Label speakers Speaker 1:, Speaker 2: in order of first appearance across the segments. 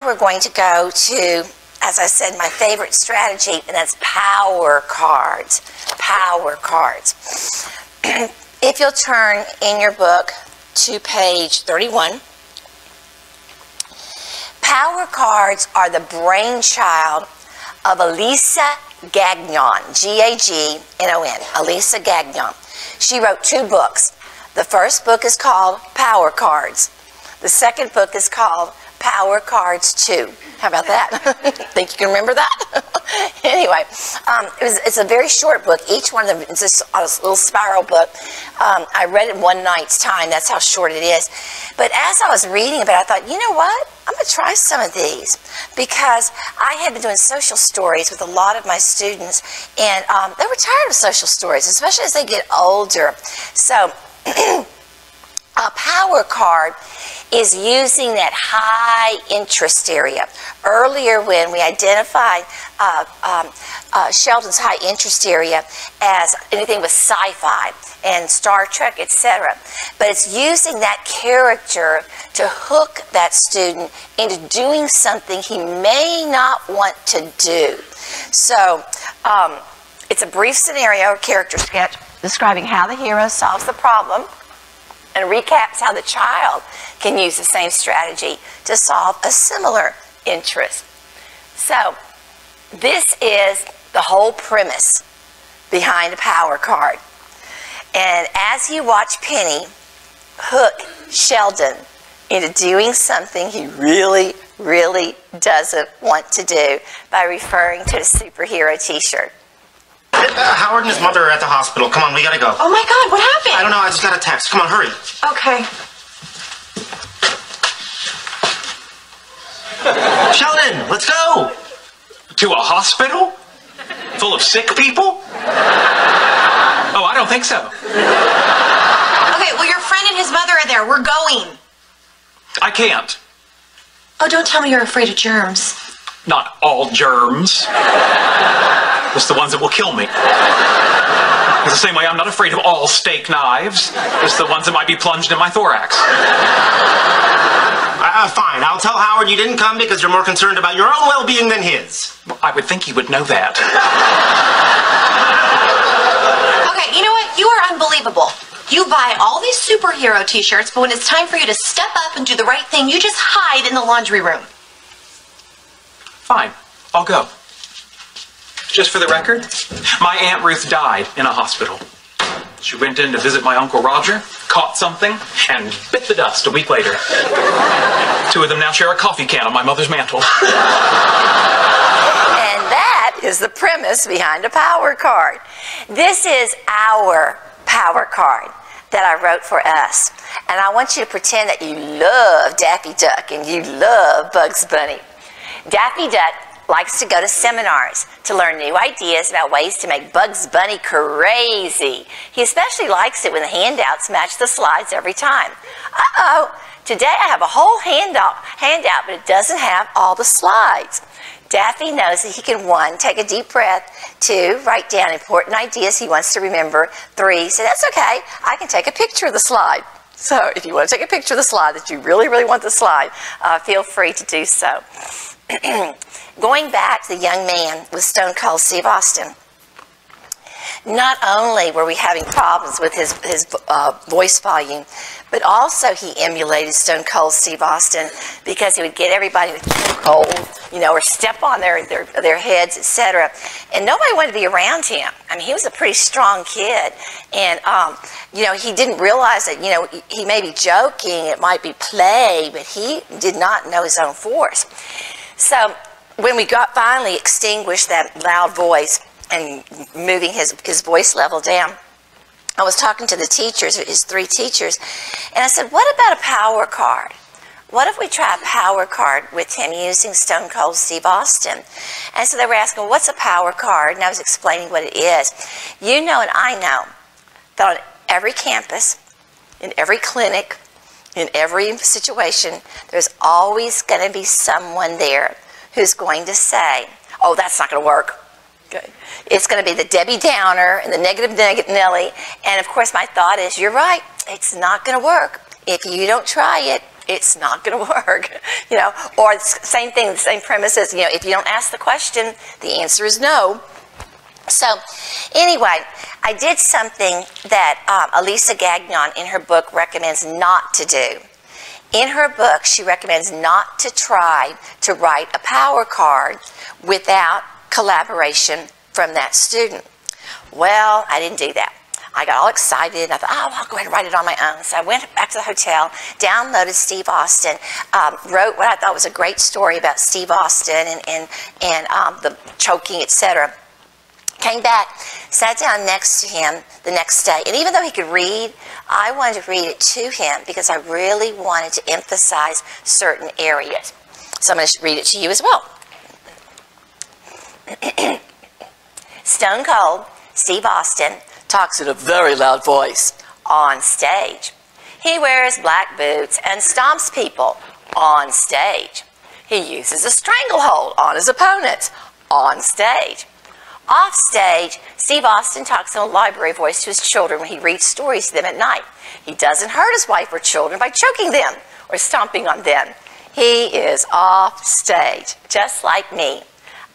Speaker 1: We're going to go to, as I said, my favorite strategy, and that's power cards. Power cards. If you'll turn in your book to page 31, power cards are the brainchild of Elisa Gagnon, Gagnon, Elisa Gagnon. She wrote 2 books. The first book is called Power Cards. The second book is called Power Cards 2. How about that? Think you can remember that? Anyway, it's a very short book. Each one of them is just a little spiral book. I read it one night's time. That's how short it is. But as I was reading about it, I thought, you know what? I'm going to try some of these, because I had been doing social stories with a lot of my students, and they were tired of social stories, especially as they get older. So a power card is using that high interest area. Earlier, when we identified Sheldon's high interest area as anything with sci-fi and Star Trek, etc. But it's using that character to hook that student into doing something he may not want to do. So it's a brief scenario or character sketch describing how the hero solves the problem, and recaps how the child can use the same strategy to solve a similar interest. So this is the whole premise behind a power card. And as you watch Penny hook Sheldon into doing something he really, really doesn't want to do by referring to the superhero t-shirt.
Speaker 2: Howard and his mother are at the hospital. Come on, we gotta go.
Speaker 3: Oh my God, what happened?
Speaker 2: I don't know, I just got a text. Come on, hurry.
Speaker 3: Okay.
Speaker 2: Sheldon, let's go.
Speaker 4: To a hospital? Full of sick people? Oh, I don't think so.
Speaker 3: Okay, well, your friend and his mother are there. We're going.
Speaker 4: I can't.
Speaker 3: Oh, don't tell me you're afraid of germs.
Speaker 4: Not all germs. Just the ones that will kill me. It's the same way I'm not afraid of all steak knives. Just the ones that might be plunged in my thorax.
Speaker 2: Fine, I'll tell Howard you didn't come because you're more concerned about your own well-being than his.
Speaker 4: Well, I would think he would know that.
Speaker 3: Okay, you know what? You are unbelievable. You buy all these superhero t-shirts, but when it's time for you to step up and do the right thing, you just hide in the laundry room.
Speaker 4: Fine, I'll go. Just for the record, my Aunt Ruth died in a hospital. She went in to visit my Uncle Roger, caught something, and bit the dust a week later. 2 of them now share a coffee can on my mother's mantle.
Speaker 1: And that is the premise behind a power card. This is our power card that I wrote for us. And I want you to pretend that you love Daffy Duck and you love Bugs Bunny. Daffy Duck likes to go to seminars to learn new ideas about ways to make Bugs Bunny crazy. He especially likes it when the handouts match the slides every time. Uh-oh, today I have a whole handout, but it doesn't have all the slides. Daffy knows that he can, 1, take a deep breath, 2, write down important ideas he wants to remember, 3, say, that's okay, I can take a picture of the slide. So if you want to take a picture of the slide, that you really, really want the slide, feel free to do so. Going back to the young man with Stone Cold Steve Austin, not only were we having problems with his voice volume, but also he emulated Stone Cold Steve Austin because he would get everybody with cold, you know, or step on their heads, etc. And nobody wanted to be around him. I mean, he was a pretty strong kid, and you know, he didn't realize that, you know, he may be joking, it might be play, but he did not know his own force. So when we finally extinguished that loud voice and moving his voice level down, I was talking to the teachers, his 3 teachers, and I said, what about a power card? What if we try a power card with him using Stone Cold Steve Austin? And so they were asking, well, what's a power card? And I was explaining what it is. You know and I know that on every campus, in every clinic, in every situation, there's always going to be someone there who's going to say, oh, that's not going to work. Okay. It's going to be the Debbie Downer and the negative Nelly. And of course, my thought is, you're right, it's not going to work. If you don't try it, it's not going to work. You know, or it's same thing, the same premise is, you know, if you don't ask the question, the answer is no. So anyway, I did something that Elisa Gagnon in her book recommends not to do. In her book, she recommends not to try to write a power card without collaboration from that student. Well, I didn't do that. I got all excited. I thought, oh, I'll go ahead and write it on my own. So I went back to the hotel, downloaded Steve Austin, wrote what I thought was a great story about Steve Austin and the choking, etc. Came back, sat down next to him the next day. And even though he could read, I wanted to read it to him because I really wanted to emphasize certain areas. So I'm going to read it to you as well. Stone Cold Steve Austin talks in a very loud voice on stage. He wears black boots and stomps people on stage. He uses a stranglehold on his opponents on stage. Off stage, Steve Austin talks in a library voice to his children when he reads stories to them at night. He doesn't hurt his wife or children by choking them or stomping on them. He is off stage, just like me.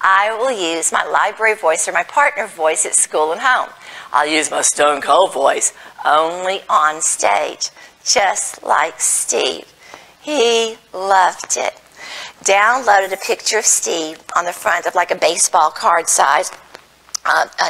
Speaker 1: I will use my library voice or my partner voice at school and home. I'll use my Stone Cold voice only on stage, just like Steve. He loved it. Downloaded a picture of Steve on the front of like a baseball card size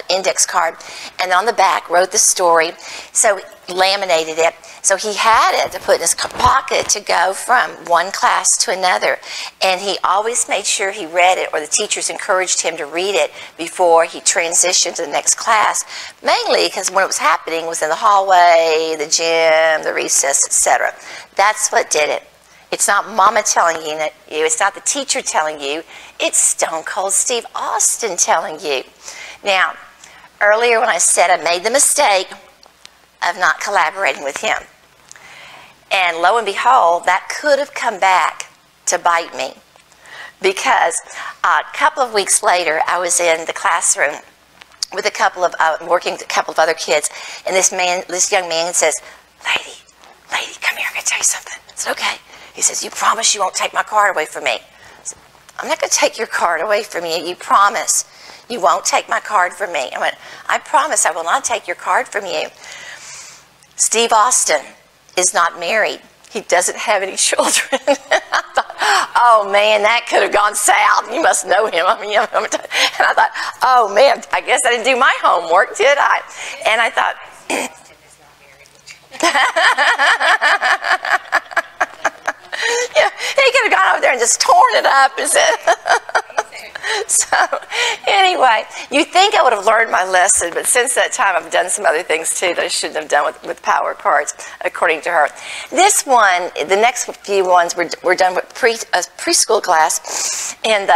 Speaker 1: index card, and on the back wrote the story, so laminated it, so he had it to put in his pocket to go from one class to another, and he always made sure he read it, or the teachers encouraged him to read it before he transitioned to the next class, mainly because when it was happening was in the hallway, the gym, the recess, etc. That's what did it. It's not mama telling you, it's not the teacher telling you, it's Stone Cold Steve Austin telling you. Now, earlier when I said I made the mistake of not collaborating with him, and lo and behold, that could have come back to bite me, because a couple of weeks later, I was in the classroom with a couple of, working with a couple of other kids, and this young man says, lady, come here, I'm going to tell you something. I said, okay. He says, you promise you won't take my card away from me? I said, I'm not going to take your card away from you. You promise you won't take my card from me. I went, I promise I will not take your card from you. Steve Austin is not married. He doesn't have any children. I thought, oh man, that could have gone south. You must know him. I mean, and I thought, oh man, I guess I didn't do my homework, did I? And I thought, yeah, he could have gone over there and just torn it up, is it? So, anyway, you think I would have learned my lesson, but since that time I've done some other things too that I shouldn't have done with power cards, according to her. This one, the next few ones were done with preschool class, and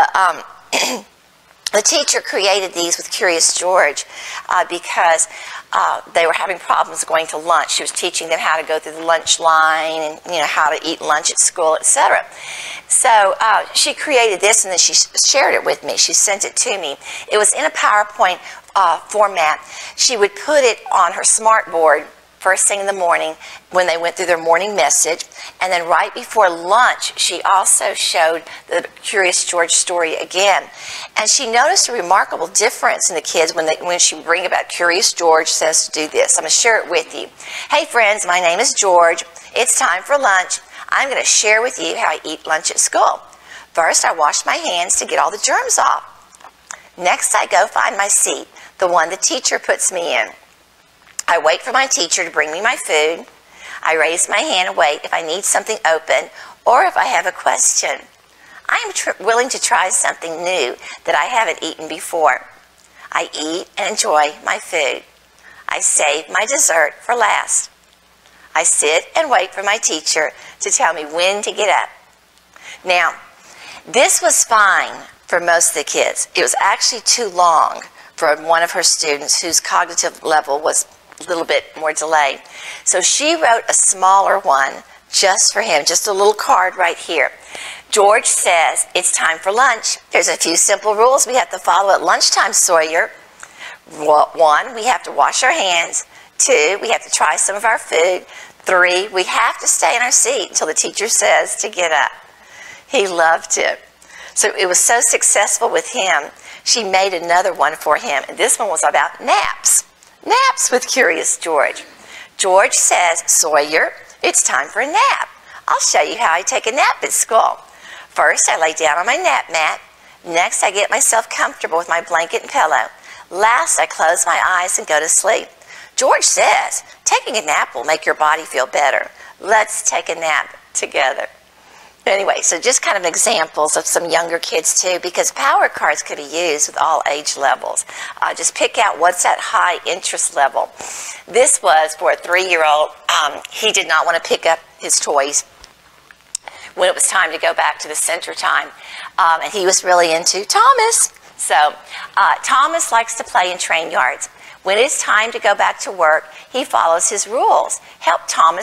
Speaker 1: the teacher created these with Curious George because they were having problems going to lunch. She was teaching them how to go through the lunch line and, you know, how to eat lunch at school, etc. So she created this, and then she shared it with me. She sent it to me. It was in a PowerPoint format. She would put it on her smart board first thing in the morning when they went through their morning message, and then right before lunch she also showed the Curious George story again. And she noticed a remarkable difference in the kids when she would bring about Curious George says to do this. I'm going to share it with you. Hey friends, my name is George. It's time for lunch. I'm going to share with you how I eat lunch at school. First, I wash my hands to get all the germs off. Next, I go find my seat, the one the teacher puts me in. I wait for my teacher to bring me my food. I raise my hand and wait if I need something open or if I have a question. I am willing to try something new that I haven't eaten before. I eat and enjoy my food. I save my dessert for last. I sit and wait for my teacher to tell me when to get up. Now, this was fine for most of the kids. It was actually too long for one of her students whose cognitive level was a little bit more delayed. So she wrote a smaller one just for him, just a little card right here. George says, it's time for lunch. There's a few simple rules we have to follow at lunchtime, Sawyer. 1, we have to wash our hands. 2, we have to try some of our food. 3, we have to stay in our seat until the teacher says to get up. He loved it. So it was so successful with him, she made another one for him. And this one was about naps. Naps with Curious George. George says, Sawyer, it's time for a nap. I'll show you how I take a nap at school. First, I lay down on my nap mat. Next, I get myself comfortable with my blanket and pillow. Last, I close my eyes and go to sleep. George says, taking a nap will make your body feel better. Let's take a nap together. Anyway, so just kind of examples of some younger kids too, because power cards could be used with all age levels. Just pick out what's that high interest level. This was for a 3-year-old. He did not want to pick up his toys when it was time to go back to the center time. And he was really into Thomas. So Thomas likes to play in train yards. When it's time to go back to work, he follows his rules. Help Thomas